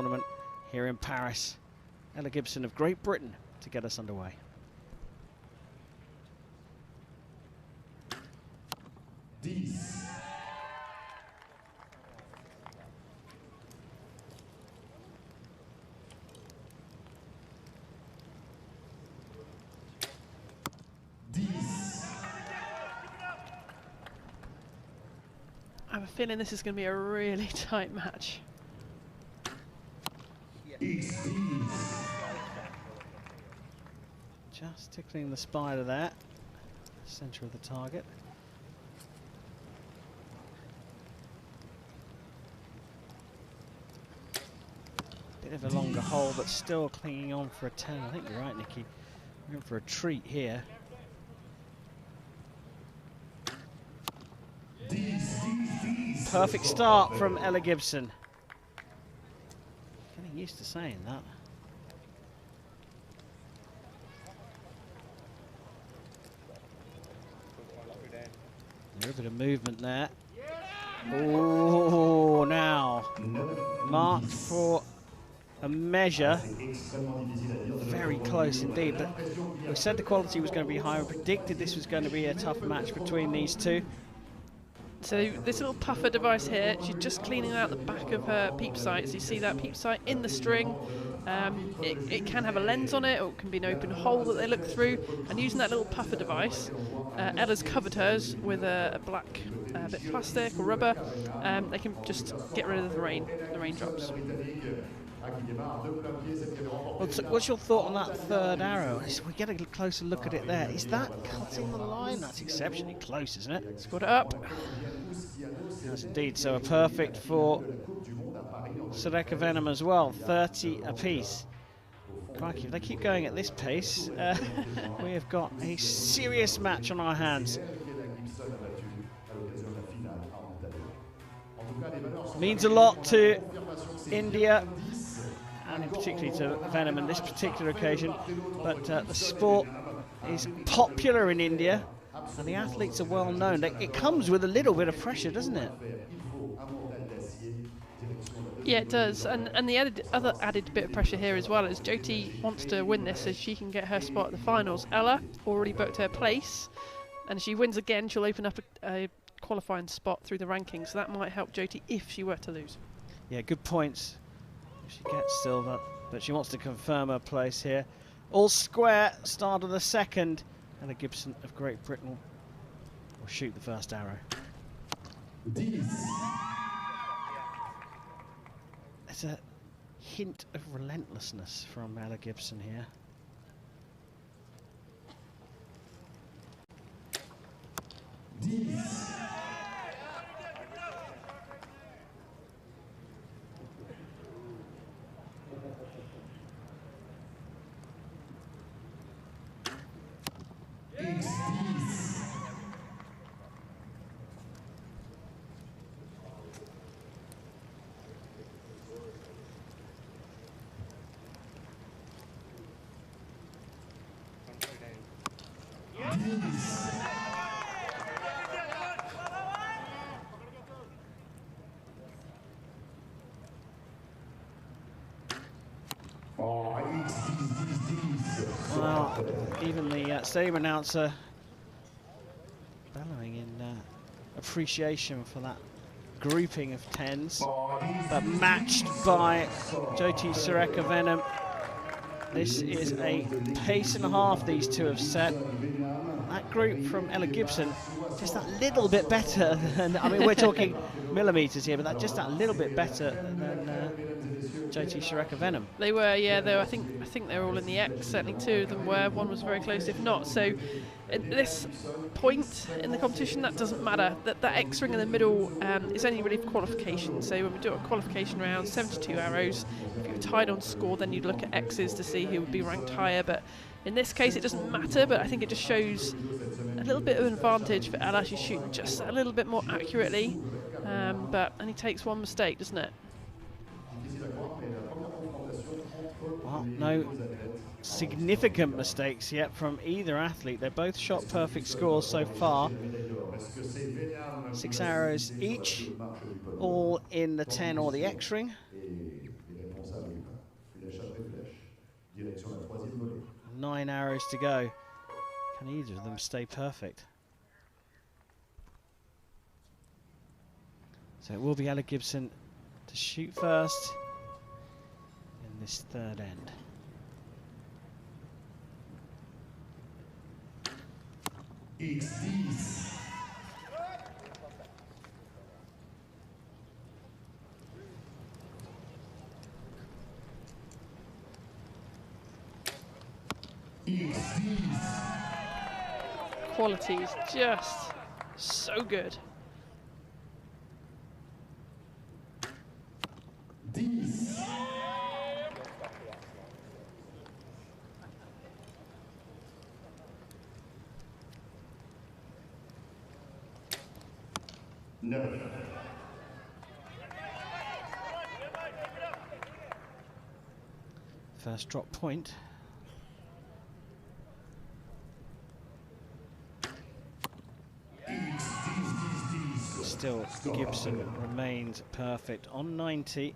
tournament here in Paris. Ella Gibson of Great Britain to get us underway. I have a feeling this is going to be a really tight match. Just tickling the spider there, centre of the target. Bit of a longer hole, but still clinging on for a 10. I think you're right, Nikki. We're in for a treat here. Perfect start from Ella Gibson. Getting used to saying that. A little bit of movement there. Oh, now marked for a measure. Very close indeed, but we said the quality was going to be high. We predicted this was going to be a tough match between these two. So this little puffer device here, she's just cleaning out the back of her peep sight. So you see that peep sight in the string. It can have a lens on it, or it can be an open hole that they look through. And using that little puffer device, Ella's covered hers with a black bit of plastic or rubber. They can just get rid of the raindrops. What's your thought on that third arrow? We get a closer look at it there. Is that cutting the line? That's exceptionally close, isn't it? Scored it up. Yes, indeed. So a perfect for Surekha Vennam as well. 30 apiece. Crikey, if they keep going at this pace, we have got a serious match on our hands. Means a lot to India, and in particularly to Vennam on this particular occasion, but the sport is popular in India and the athletes are well known. It comes with a little bit of pressure, doesn't it? Yeah, it does, and the other added bit of pressure here as well is Jyothi wants to win this so she can get her spot at the finals. Ella already booked her place, and if she wins again she'll open up a qualifying spot through the rankings, so that might help Jyothi if she were to lose. Yeah, good points. She gets silver, but she wants to confirm her place here. All square, start of the second. Ella Gibson of Great Britain will shoot the first arrow. There's a hint of relentlessness from Ella Gibson here. Well, even the stadium announcer bellowing in appreciation for that grouping of 10s, but matched by Jyothi Surekha Vennam. This is a pace and a half these two have set. That group from Ella Gibson, just that little bit better than, I mean, we're talking millimetres here, but that just that little bit better than Jyothi Surekha Vennam. They were, yeah, they were, I think they were all in the X, certainly two of them were, one was very close if not, so at this point in the competition that doesn't matter, that X ring in the middle is only really for qualification, so when we do a qualification round, 72 arrows, if you're tied on score then you'd look at X's to see who would be ranked higher, but in this case it doesn't matter, but I think it just shows a little bit of an advantage for Ella. She's shooting just a little bit more accurately, but only takes one mistake, doesn't it? Well, no significant mistakes yet from either athlete. They're both shot perfect scores so far. 6 arrows each, all in the 10 or the X ring. 9 arrows to go. Can either of them stay perfect? So it will be Ella Gibson to shoot first in this third end. Quality is just so good. No. First drop point. Still, Gibson remains perfect on 90.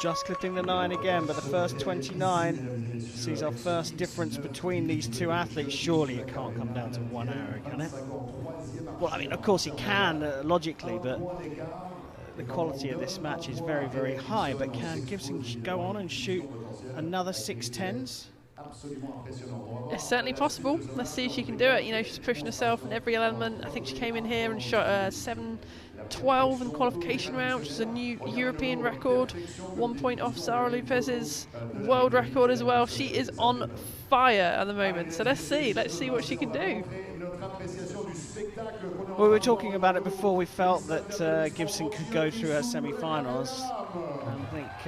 Just clipping the 9 again, but the first 29 sees our first difference between these two athletes. Surely it can't come down to 1 arrow, can it? Well, I mean, of course it can, logically, but the quality of this match is very, very high. But can Gibson go on and shoot another 6-10s? It's certainly possible. Let's see if she can do it. You know, she's pushing herself in every element. I think she came in here and shot 7-12 in the qualification round, which is a new European record. 1 point off Zara Lopez's world record as well. She is on fire at the moment. So let's see what she can do. Well, we were talking about it before. We felt that Gibson could go through her semi-finals. I think,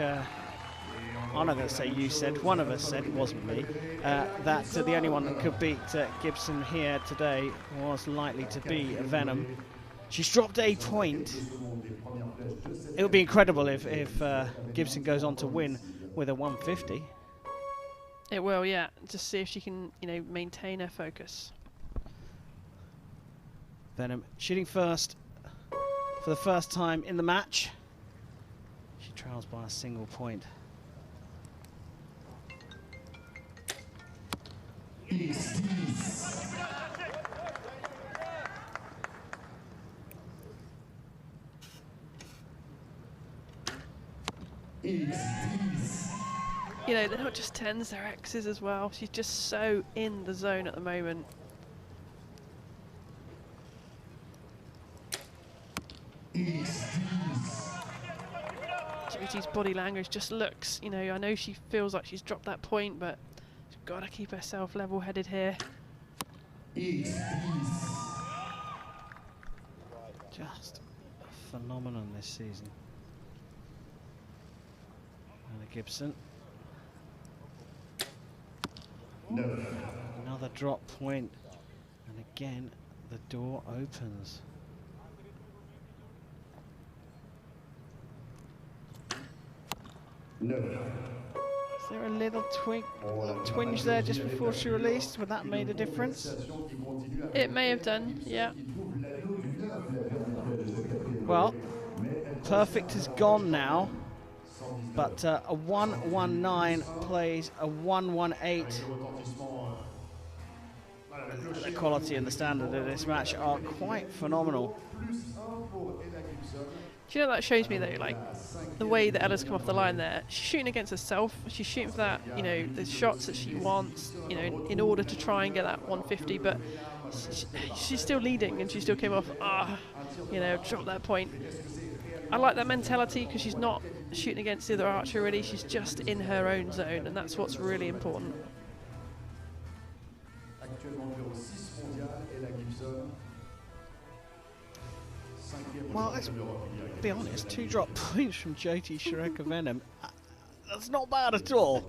I'm not going to say you said, one of us said, it wasn't me, that the only one that could beat Gibson here today was likely to be Vennam. She's dropped a point. It would be incredible if Gibson goes on to win with a 150. It will, yeah. Just see if she can, you know, maintain her focus. Vennam shooting first for the first time in the match. She trails by a single point. You know, they're not just 10s, they're X's as well. She's just so in the zone at the moment. Jyothi's body language just looks, you know, I know she feels like she's dropped that point, but she's got to keep herself level-headed here. Just a phenomenon this season. Anna Gibson. No. Another drop point, and again the door opens. No. Is there a little twinge there just before she released? Would that made a difference? It may have done, yeah. Well, perfect is gone now, but a 1-1-9 plays a 1-1-8. The quality and the standard of this match are quite phenomenal. Do you know, that shows me though, like, the way that Ella's come off the line there, she's shooting against herself. She's shooting for that, you know, the shots that she wants, you know, in order to try and get that 150, but she's still leading and she still came off, you know, dropped that point. I like that mentality because she's not shooting against the other archer really, she's just in her own zone, and that's what's really important. Well, let's be honest, 2 drop points from Jyothi Surekha Vennam. That's not bad at all.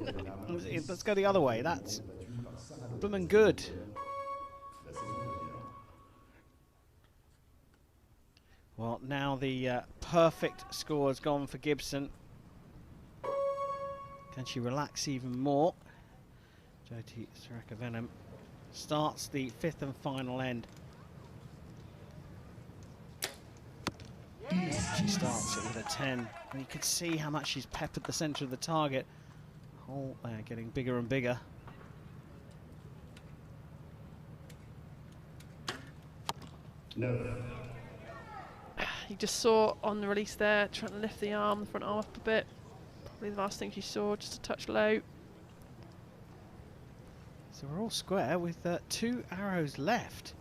Let's go the other way. That's blooming good. Well, now the perfect score has gone for Gibson. Can she relax even more? Jyothi Surekha Vennam starts the 5th and final end. She starts it with a 10, and you can see how much she's peppered the centre of the target. Hole there getting bigger and bigger. You just saw on the release there, trying to lift the front arm up a bit. Probably the last thing she saw, just a touch low. So we're all square with 2 arrows left.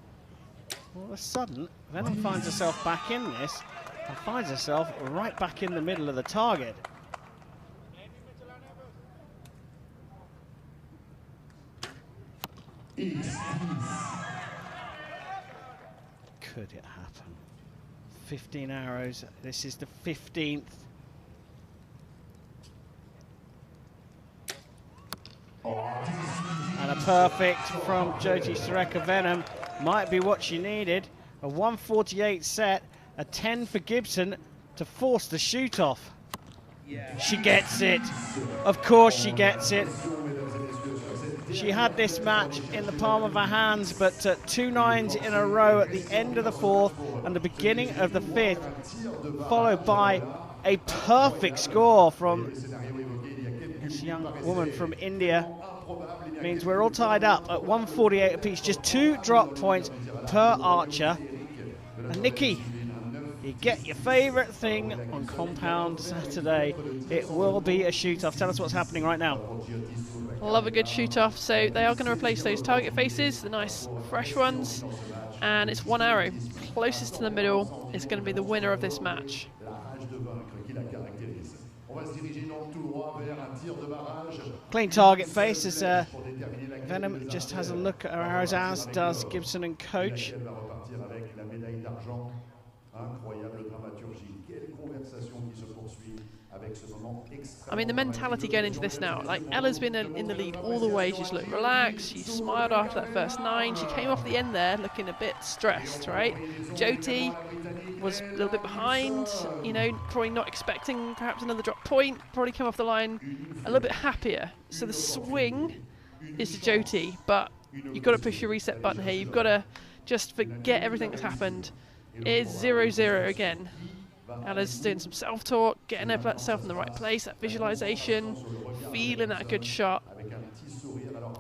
All of a sudden, Vennam finds herself back in this and finds herself right back in the middle of the target. Could it happen? 15 arrows. This is the 15th. And a perfect from Jyothi Surekha Vennam might be what she needed. A 148 set, a 10 for Gibson to force the shoot off. She gets it. Of course she gets it. She had this match in the palm of her hands, but 2 9s in a row at the end of the 4th and the beginning of the 5th, followed by a perfect score from this young woman from India. Means we're all tied up at 148 apiece, just 2 drop points per archer. And Nikki, you get your favourite thing on Compound Saturday. It will be a shoot-off. Tell us what's happening right now. Love a good shoot-off. So they are going to replace those target faces, the nice fresh ones. And it's 1 arrow. Closest to the middle is going to be the winner of this match. Clean target face as Vennam just has a look at her arrows, as does Gibson and Coach. I mean, the mentality going into this now, like Ella's been in the lead all the way. She's looked relaxed. She smiled after that first 9. She came off the end there looking a bit stressed, right? Jyothi was a little bit behind, you know, probably not expecting perhaps another drop point. Probably came off the line a little bit happier. So the swing is to Jyothi, but you've got to push your reset button here. You've got to just forget everything that's happened. It is 0-0 again. Ella's doing some self-talk, getting herself in the right place, that visualization, feeling that good shot.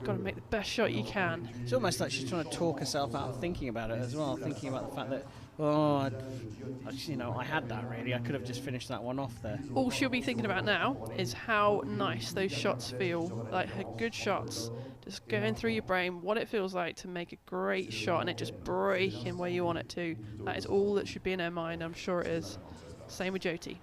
Got to make the best shot you can. It's almost like she's trying to talk herself out of thinking about it as well, thinking about the fact that, oh, you know, I had that really. I could have just finished that one off there. All she'll be thinking about now is how nice those shots feel, like her good shots. Just going through your brain, what it feels like to make a great shot and it just breaking where you want it to. That is all that should be in her mind, I'm sure it is. Same with Jyothi.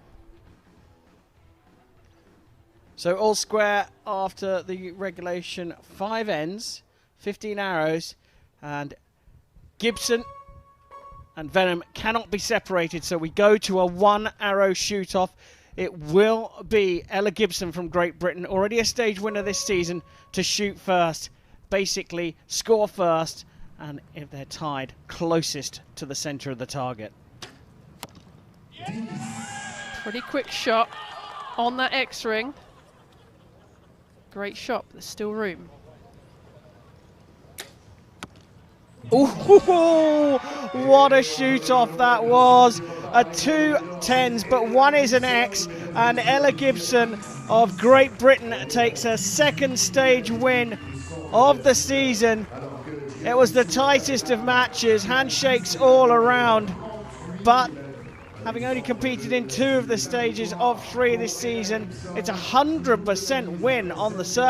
So all square after the regulation. 5 ends, 15 arrows, and Gibson and Vennam cannot be separated, so we go to a 1 arrow shoot off. It will be Ella Gibson from Great Britain, already a stage winner this season, to shoot first, basically score first, and if they're tied, closest to the centre of the target. Pretty quick shot on that X-ring. Great shot, but there's still room. Ooh, what a shoot-off that was. 2 10s, but 1 is an X, and Ella Gibson of Great Britain takes her 2nd stage win of the season. It was the tightest of matches, handshakes all around, but having only competed in 2 of the stages of 3 this season, it's a 100% win on the circuit.